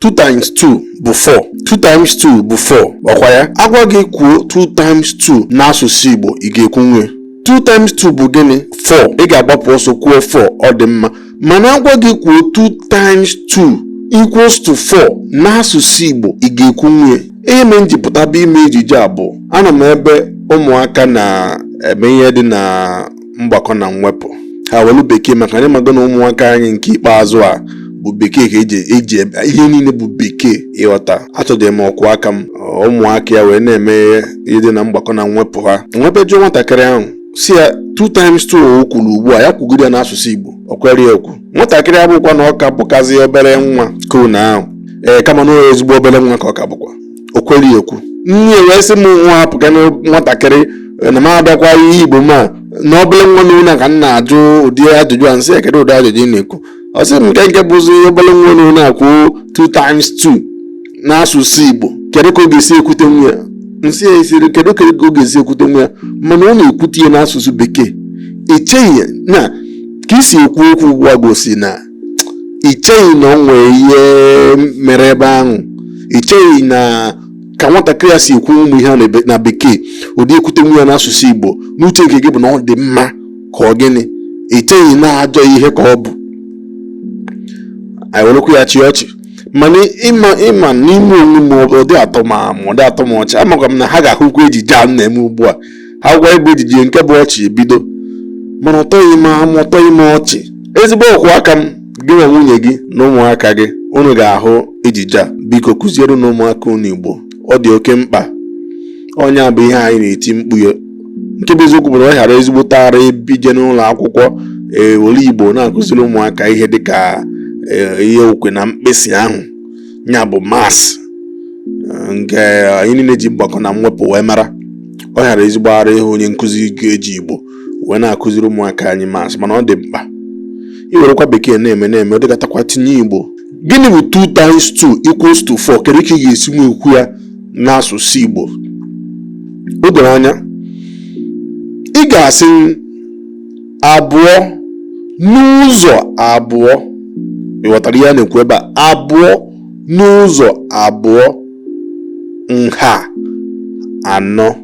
2 times 2 bụ 4. 2 times 2 bụ 4. Ọkwa ya? Agwa gị kwuo 2 times 2 n'asụsụ Igbo, ị ga-ekwu nwe. 2 times 2 bụ gịnị? 4. Ị ga-agbapụ ọsọ kwuo 4, ọ dị mma. Mana agwa gị kwuo 2 times 2 equals to 4 n'asụsụ Igbo, ị ga-ekwu nwe. Ihe m njipụta bụ ime ejije abụọ. Ana m ebe ụmụaka na-eme ihe dị na mgbakọ na mwepụ. Ha welu bekee maka na ịmago na ụmụaka anyị nke ikpeazụ a bụ bekee ka eji ihe niile bụ bekee ịghọta. Achọdịrị m ọkwụ aka m ụmụaka ya wee na-eme ihe dị na mgbakọ na mwepụ ha. Nwepe jụọ nwatakịrị ahụ si ya 2 times 2 o kwuru ugbu a ya kwugide ya n'asụsụ Igbo, o kwere ya ekwu. Nwatakịrị abụkwa na ọ ka bụkazi obere nwa kona ahụ, kama na ezigbo obere nwa ka ọ ka bụkwa, o kwere ya ekwu. Nne wee sị m nwa hapụga na nwatakịrị na m abịakwa ihe Igbo ma na obere nwa n'ụlọ ka m na-ajụ ụdị ajụjụ a. Nsị kedu ụdị ajụjụ ị na-ekwu? Ọ sị m nke bụzi obere nwa n'ụlọ akwụ 2 times 2 n'asụsụ Igbo, kedu ka ọ ga-esi ekwute nwa ya? Nsị ya esiri kedu ka ọ ga-esi ekwute nwa ya, mana ọ na-ekwute ya n'asụsụ bekee. Echeghị na ka isi ekwu okwu ugbu a gosi na icheghị na ọ nwere ihe mere ebe ahụ. Icheghị na ka nwatakịrị ya si ekwu ụmụ ihe na bekee ụdị ekwute nwa ya n'asụsụ Igbo. N'uche nke gị bụ na ọ dị mma ka ọ gịnị? Icheghị na ajọ ihe ka ọ bụ. Anyị werekwa ya chi ọchị, mana ịma n'ime onwe m ọ dị atọ m ọchị. Amakwa m na ha ga-ahụkwa ejije a na-eme ugbu a. Ha gwa ebe ejije nke bụ ọchị ebido, mana ọtọghị m ọchị. Ezigbo ọkwụ aka m, gị na nwunye gị na ụmụaka gị, unu ga-ahụ ejije a. Biko kụziere na ụmụaka unu Igbo, ọ dị oke mkpa. Onye a bụ ihe anyị na-eti mkpu ya. Nke bụ eziokwu bụ na ọ ghara ezigbo tara ebije n'ụlọ akwụkwọ were Igbo na-akụziri ụmụaka ihe dịka ihe okwe na mkpịsị ahụ, ya bụ maasị nke anyị niile ji mgbakọ na mwepụ wee mara. Ọ ghara ezigbo ara ihe onye nkụzi ga-eji Igbo wee na-akụziri ụmụaka anyị maasị, mana ọ dị mkpa iwerekwa bekee na-eme ọ dịgatakwa tinye Igbo. Gịnị bụ 2 times 2 equals to 4? Kedu ka ị ga-esi nwe ekwu ya n'asụsụ Igbo? O doro anya. Ị ga-asị abụọ n'ụzọ abụọ. Ị ghọtara ihe a na-ekwu ebe a? Abụọ n'ụzọ abụọ nha anọ.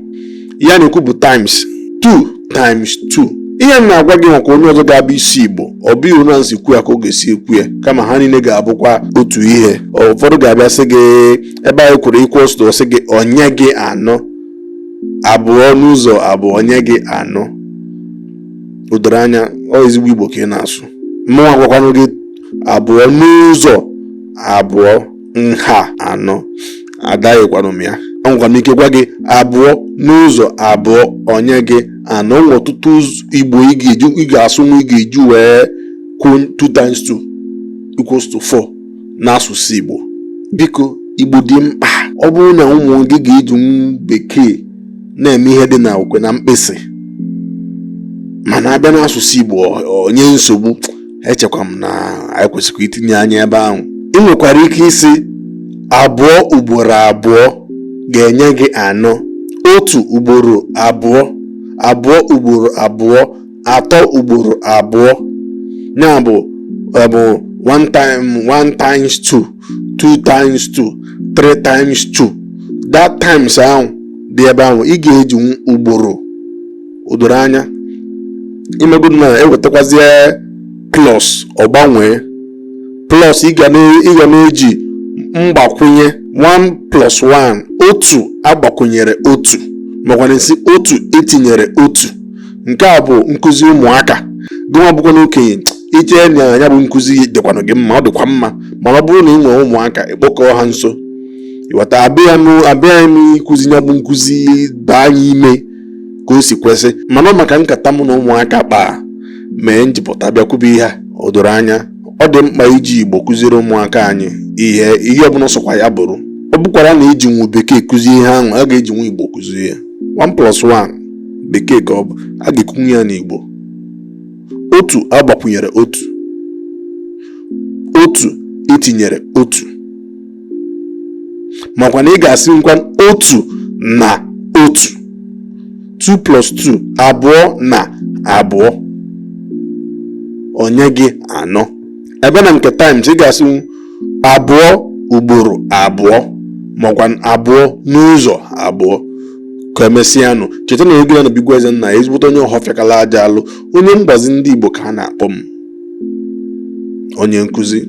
Ya na-ekwu bụ times 2 times 2. Ihe m na-agwa gị maka onye ọzọ ga-abụ isi Igbo, ọ bụghị onye nsi kwu ya ka ọ ga-esi ekwu ya, kama ha niile ga-abụkwa otu ihe. Ụfọdụ ga-abịa sị gị ebe anyị kwuru equals to, sị gị onye gị anọ. Abụọ n'ụzọ abụọ onye gị anọ. O doro anya, ọ ezigbo Igbo ka ị na-asụ. Mụnwa agwakwanụ gị abụọ n'ụzọ abụọ nha anọ. Adaghịkwanụ m ya. Agwakwa m ike gwa gị abụọ n'ụzọ abụọ onye gị anọ. Nwe ọtụtụ Igbo ị ga-asụ nwa ị ga-eji wee kwuo 2 times 2 equals to 4 n'asụsụ Igbo. Biko, Igbo dị mkpa. Ọ bụrụ na ụmụ gị ga-eji bekee na-eme ihe dị na okwe na mkpịsị, mana abịa n'asụsụ Igbo onye nsogbu, echekwa m na anyị kwesịrị itinye anya ebe ahụ. Ị nwekwara ike isi abụọ ugboro abụọ ga-enye gị anọ. Otu ugboro abụọ, abụọ ugboro abụọ, atọ ugboro abụọ. Ya bụ 1 times 2, 2 times 2, 3 times 2. That times ahụ dị ebe ahụ, ị ga-eji ugboro. O doro anya. Imegodu na ewetakwazie plus, ọ gbanwee plus. Ị ga na-eji mgbakwunye 1 plus 1, otu agbakwunyere otu, makwa na esi otu etinyere otu. Nke a bụ nkụzi ụmụaka. Gụnwa bụkwa n'okenye iche na ya bụ nkụzi dịkwanụ gị mma, ọ dịkwa mma. Mana ọ bụrụ na ị nwere ụmụaka, ịkpọkọ ha nso. Ịghọta, abịaghị m ịkụzi ya bụ nkụzi baa anyị ime ka o si kwesị, mana ọ maka nkata mụ na ụmụaka kpaa mee njipụta bịakwube ihe a. O doro anya, ọ dị mkpa iji Igbo kụziere ụmụaka anyị ihe ọbụla sọkwa ya bụrụ. Ọ bụkwara na iji nwu bekee kụzie ihe ahụ, a ga-eji nwu Igbo kụzie ya. 1 plus 1 bekee ka ọ bụ, a ga-ekwunye ya n'Igbo. Otu agbakwunyere otu, otu etinyere otu, makwa na ị ga-asị nkwa otu na otu. 2 plus 2, abụọ na abụọ onye gị anọ. Ebe na nke times ị ga-asị abụọ ugboro abụọ makwa abụọ n'ụzọ abụọ ka emesịanụ. Cheta na ego ya na Bigwa Ezenna ezigbote onye ọhọfịakala aja alụ, onye mgbazi ndị Igbo ka a na-akpọ m, onye nkụzi.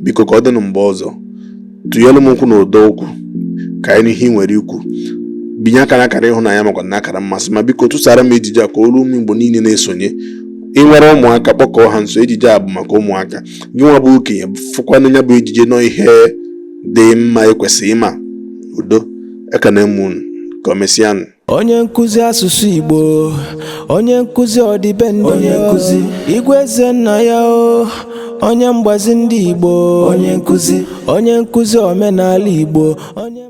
Biko ka ọ dịnụ mgbe ọzọ, tụnyelu m nkwụ na ụdọ okwu ka anyị n'ihe nwere ikwu, binye aka n'akara ịhụnanya makwa n'akara mmasị, ma biko tụsara m ejije a ka olu ụmụ Igbo niile na-esonye. Ị nwere ụmụaka kpọkọọ ha nso, ejije a bụ maka ụmụaka. Gị nwa bụ okenye fụkwanụ ya bụ ejije nọ ihe dị mma ekwesịghị ịma. Udo, ekene m unu, ka o mesịanụ. Onye nkụzi asụsụ Igbo, onye nkụzi ọdịbendị, onye nkụzi Igwe Ezenna ya o, onye mgbazi ndị Igbo, onye nkụzi omenala Igbo, onye